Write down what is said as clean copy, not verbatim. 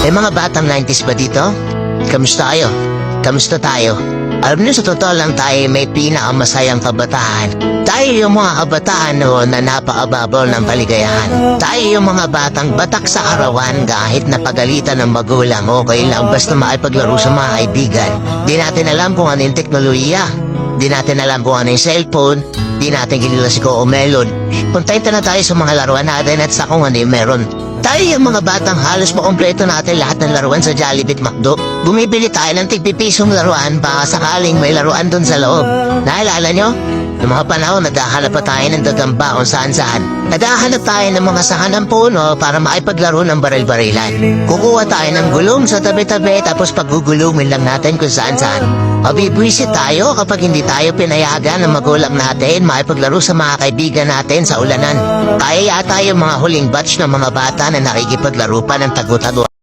May mga batang 90s ba dito? Kamusta kayo? Kamusta tayo? Alam niyo, sa totoo lang tayo may pinakamasayang kabataan. Tayo yung mga kabataan noon na napakababaw ng paligayahan. Tayo yung mga batang batak sa arawan kahit napagalitan ng magulang, okay lang basta makipaglaro sa mga kaibigan. Di natin alam kung ano yung teknolohiya. Di natin alam kung ano yung cellphone. Di natin kilala si Coco Melon. Puntayin na tayo sa mga laruan natin at sa kung ano yung meron. Tayo yung mga batang halos makompleto natin lahat ng laruan sa Jollibee at McDo. Bumibili tayo ng tig-pipisong laruan baka sakaling may laruan dun sa loob. Naalala nyo? Noong mga panahon, naghahanap pa tayo ng gagamba kung saan-saan. Naghahanap tayo ng mga saka ng puno para makipaglaro ng baril-barilan. Kukuha tayo ng gulong sa tabi-tabi tapos paggugulumin lang natin kung saan-saan. Mabibwisit tayo kapag hindi tayo pinayagan ng magulang natin makipaglaro sa mga kaibigan natin sa ulanan. Kaya yata yung mga huling batch ng mga bata na nakikipaglaro pa ng tagu-tagu.